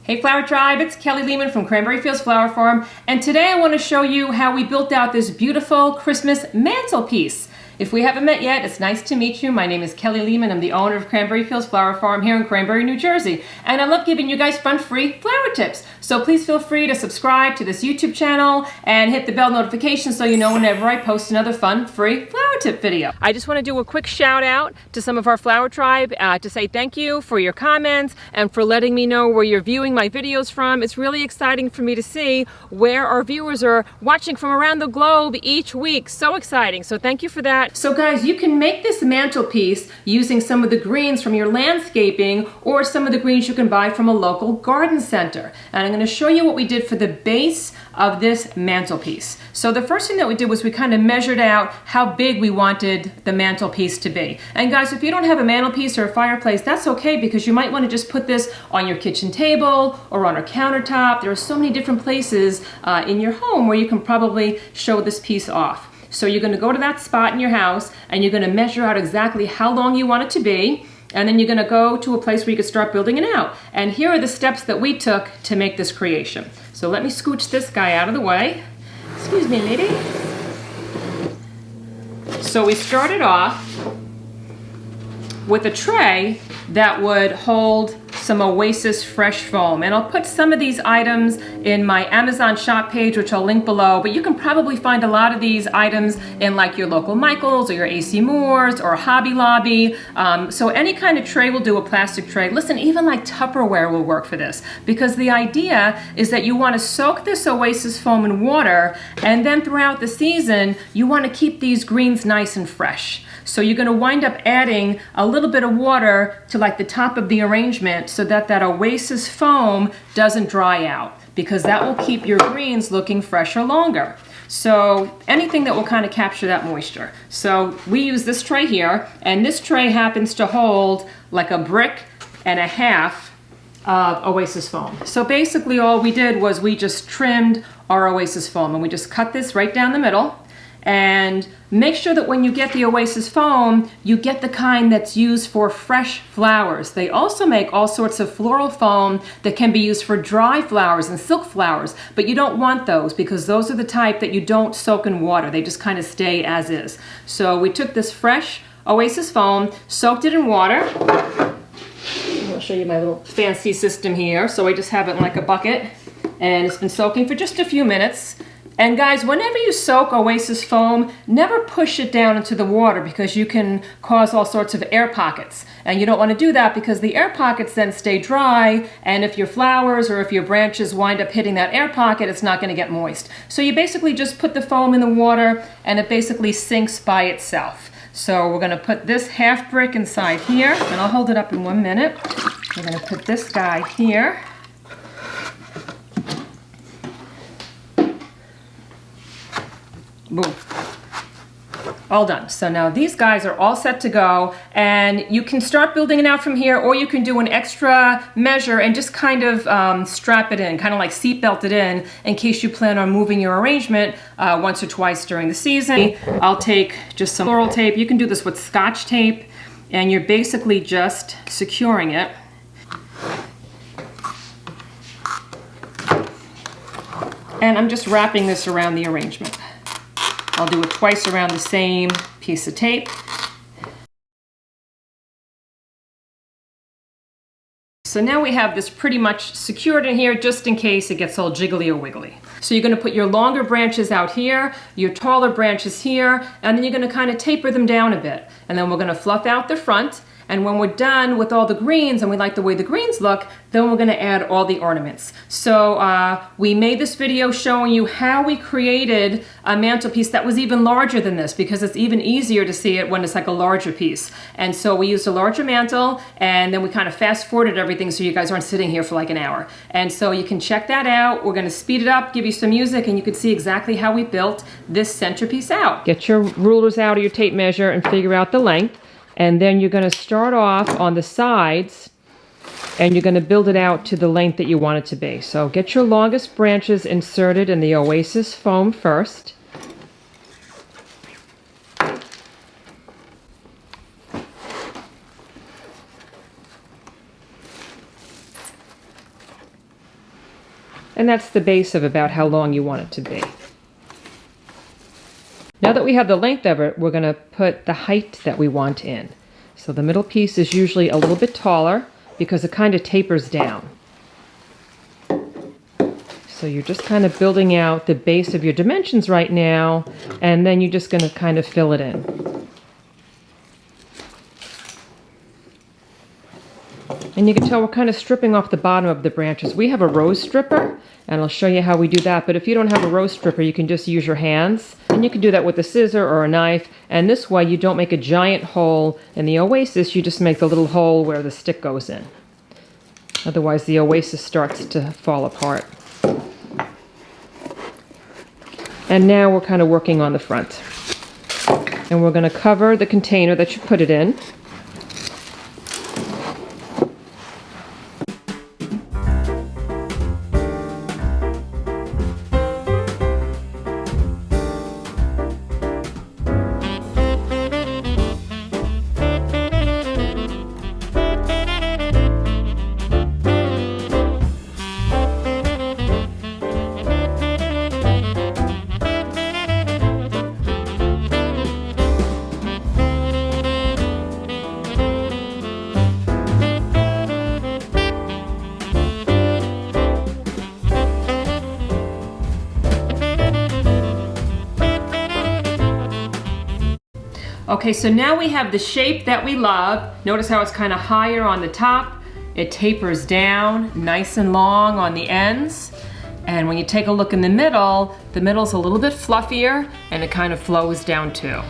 Hey Flower Tribe, it's Kelly Lehman from Cranbury Fields Flower Farm, and today I want to show you how we built out this beautiful Christmas mantelpiece. If we haven't met yet, it's nice to meet you. My name is Kelly Lehman. I'm the owner of Cranbury Fields Flower Farm here in Cranbury, New Jersey, and I love giving you guys fun free flower tips. So please feel free to subscribe to this YouTube channel and hit the bell notification so you know whenever I post another fun free flower tip video. I just want to do a quick shout out to some of our Flower Tribe to say thank you for your comments and for letting me know where you're viewing my videos from. It's really exciting for me to see where our viewers are watching from around the globe each week. So exciting. So thank you for that. So guys, you can make this mantelpiece using some of the greens from your landscaping or some of the greens you can buy from a local garden center. And I'm going to show you what we did for the base of this mantelpiece. So the first thing that we did was we kind of measured out how big we wanted the mantelpiece to be. And guys, if you don't have a mantelpiece or a fireplace, that's okay, because you might want to just put this on your kitchen table or on a countertop. There are so many different places in your home where you can probably show this piece off. So you're going to go to that spot in your house and you're going to measure out exactly how long you want it to be, and then you're going to go to a place where you can start building it out. And here are the steps that we took to make this creation. So let me scooch this guy out of the way. Excuse me, lady. So we started off with a tray that would hold some Oasis fresh foam, and I'll put some of these items in my Amazon shop page, which I'll link below, but you can probably find a lot of these items in like your local Michael's or your AC Moore's or Hobby Lobby. So any kind of tray will do, a plastic tray. Listen, even like Tupperware will work for this, because the idea is that you want to soak this Oasis foam in water, and then throughout the season you want to keep these greens nice and fresh. So you're going to wind up adding a little bit of water to like the top of the arrangement so that that Oasis foam doesn't dry out, because that will keep your greens looking fresher longer. So anything that will kind of capture that moisture. So we use this tray here, and this tray happens to hold like a brick and a half of Oasis foam. So basically all we did was we just trimmed our Oasis foam, and we just cut this right down the middle. And make sure that when you get the Oasis foam, you get the kind that's used for fresh flowers. They also make all sorts of floral foam that can be used for dry flowers and silk flowers, but you don't want those, because those are the type that you don't soak in water. They just kind of stay as is. So we took this fresh Oasis foam, soaked it in water. I'll show you my little fancy system here. So I just have it in like a bucket, and it's been soaking for just a few minutes. And guys, whenever you soak Oasis foam, never push it down into the water, because you can cause all sorts of air pockets. And you don't want to do that, because the air pockets then stay dry, and if your flowers or if your branches wind up hitting that air pocket, it's not going to get moist. So you basically just put the foam in the water, and it basically sinks by itself. So we're going to put this half brick inside here, and I'll hold it up in 1 minute. We're going to put this guy here. Boom. All done. So now these guys are all set to go, and you can start building it out from here, or you can do an extra measure and just kind of strap it in, kind of like seat belt it in case you plan on moving your arrangement once or twice during the season. I'll take just some floral tape. You can do this with Scotch tape, and you're basically just securing it. And I'm just wrapping this around the arrangement. I'll do it twice around the same piece of tape. So now we have this pretty much secured in here, just in case it gets all jiggly or wiggly. So you're going to put your longer branches out here, your taller branches here, and then you're going to kind of taper them down a bit. And then we're going to fluff out the front. And when we're done with all the greens, and we like the way the greens look, then we're going to add all the ornaments. So we made this video showing you how we created a mantelpiece that was even larger than this, because it's even easier to see it when it's like a larger piece. And so we used a larger mantle, and then we kind of fast forwarded everything so you guys aren't sitting here for like an hour. And so you can check that out. We're going to speed it up, give you some music, and you can see exactly how we built this centerpiece out. Get your rulers out or your tape measure and figure out the length. And then you're going to start off on the sides, and you're going to build it out to the length that you want it to be. So get your longest branches inserted in the Oasis foam first. And that's the base of about how long you want it to be. Now that we have the length of it, we're going to put the height that we want in. So the middle piece is usually a little bit taller because it kind of tapers down. So you're just kind of building out the base of your dimensions right now, and then you're just going to kind of fill it in. And you can tell we're kind of stripping off the bottom of the branches. We have a rose stripper, and I'll show you how we do that. But if you don't have a rose stripper, you can just use your hands. And you can do that with a scissor or a knife. And this way you don't make a giant hole in the oasis, you just make the little hole where the stick goes in. Otherwise the oasis starts to fall apart. And now we're kind of working on the front. And we're going to cover the container that you put it in. Okay, so now we have the shape that we love. Notice how it's kind of higher on the top. It tapers down, nice and long on the ends. And when you take a look in the middle's a little bit fluffier and it kind of flows down too.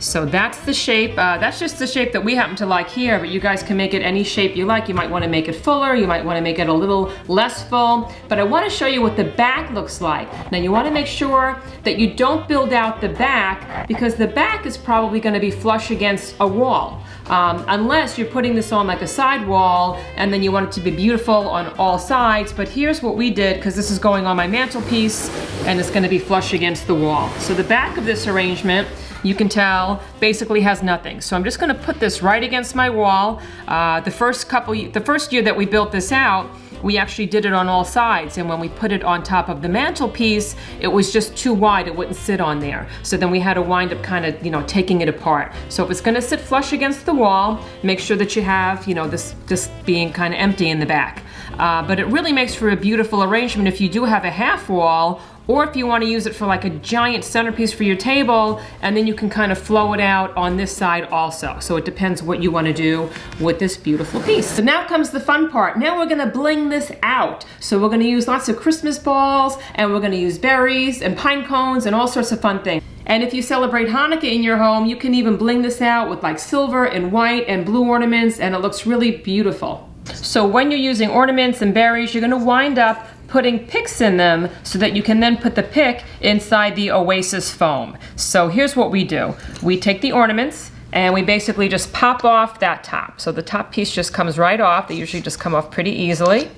So that's the shape. That's just the shape that we happen to like here, but you guys can make it any shape you like. You might want to make it fuller, you might want to make it a little less full, but I want to show you what the back looks like. Now you want to make sure that you don't build out the back, because the back is probably going to be flush against a wall. Unless you're putting this on like a side wall and then you want it to be beautiful on all sides. But here's what we did, because this is going on my mantelpiece and it's going to be flush against the wall. So the back of this arrangement, you can tell, basically has nothing. So I'm just going to put this right against my wall. The first year that we built this out, we actually did it on all sides, and when we put it on top of the mantelpiece, it was just too wide, it wouldn't sit on there. So then we had to wind up kind of, taking it apart. So if it's gonna sit flush against the wall, make sure that you have, this being kind of empty in the back. But it really makes for a beautiful arrangement if you do have a half wall, or if you want to use it for like a giant centerpiece for your table, and then you can kind of flow it out on this side also. So it depends what you want to do with this beautiful piece. So now comes the fun part. Now we're going to bling this out. So we're going to use lots of Christmas balls, and we're going to use berries and pine cones and all sorts of fun things. And if you celebrate Hanukkah in your home, you can even bling this out with like silver and white and blue ornaments, and it looks really beautiful. So when you're using ornaments and berries, you're going to wind up putting picks in them so that you can then put the pick inside the oasis foam. So here's what we do. We take the ornaments and we basically just pop off that top. So the top piece just comes right off. They usually just come off pretty easily.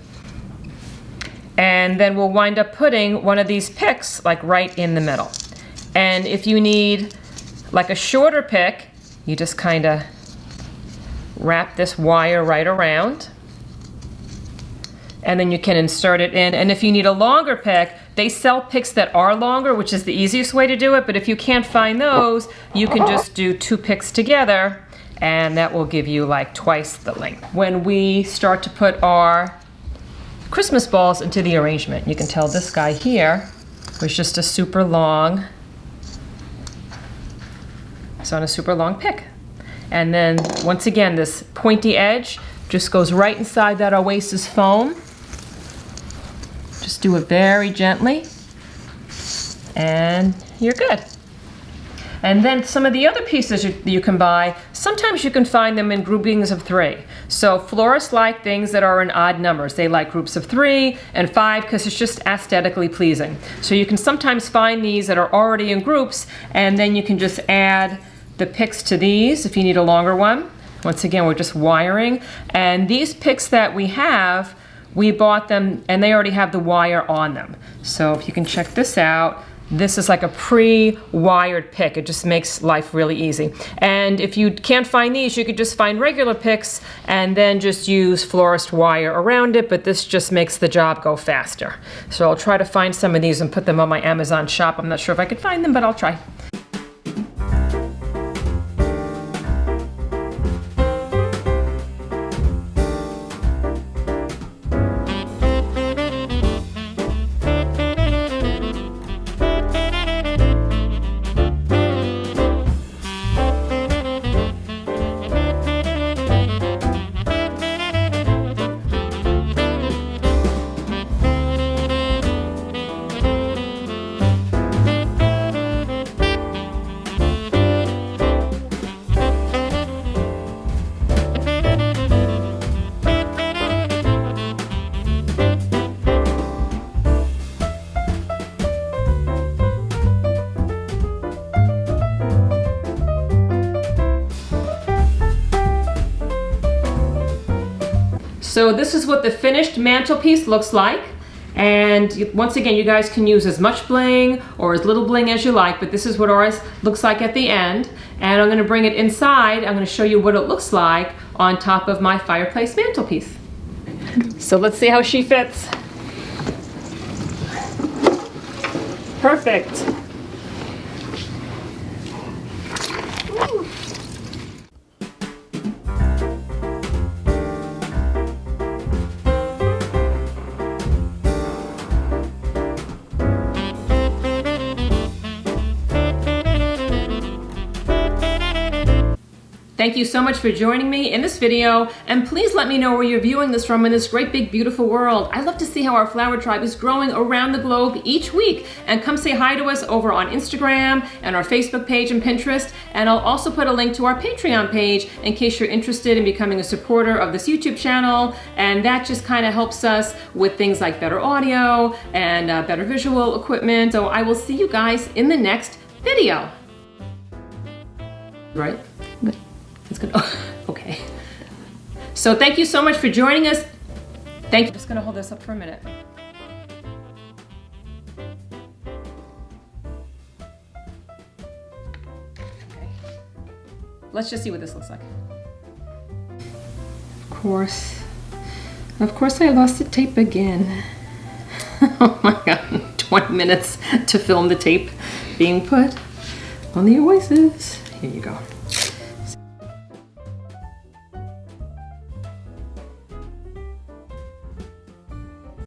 And then we'll wind up putting one of these picks like right in the middle. And if you need like a shorter pick, you just kind of wrap this wire right around. And then you can insert it in. And if you need a longer pick, they sell picks that are longer, which is the easiest way to do it. But if you can't find those, you can just do 2 picks together, and that will give you like twice the length. When we start to put our Christmas balls into the arrangement, you can tell this guy here was just a super long, it's on a super long pick. And then once again, this pointy edge just goes right inside that oasis foam. Just do it very gently, and you're good. And then some of the other pieces you can buy, sometimes you can find them in groupings of 3. So florists like things that are in odd numbers. They like groups of 3 and 5 because it's just aesthetically pleasing. So you can sometimes find these that are already in groups, and then you can just add the picks to these if you need a longer one. Once again, we're just wiring. And these picks that we have, we bought them and they already have the wire on them. So if you can check this out, this is like a pre-wired pick. It just makes life really easy. And if you can't find these, you could just find regular picks and then just use florist wire around it, but this just makes the job go faster. So I'll try to find some of these and put them on my Amazon shop. I'm not sure if I could find them, but I'll try. So this is what the finished mantelpiece looks like. And once again, you guys can use as much bling or as little bling as you like, but this is what ours looks like at the end. And I'm going to bring it inside. I'm going to show you what it looks like on top of my fireplace mantelpiece. So let's see how she fits. Perfect. Thank you so much for joining me in this video, and please let me know where you're viewing this from in this great big beautiful world. I love to see how our flower tribe is growing around the globe each week, and come say hi to us over on Instagram and our Facebook page and Pinterest, and I'll also put a link to our Patreon page in case you're interested in becoming a supporter of this YouTube channel, and that just kind of helps us with things like better audio and better visual equipment. So I will see you guys in the next video. Right? Good. It's good. Okay. So thank you so much for joining us. Thank you. I'm just gonna hold this up for a minute. Okay. Let's just see what this looks like. Of course I lost the tape again. Oh my God, 20 minutes to film the tape being put on the oasis. Here you go.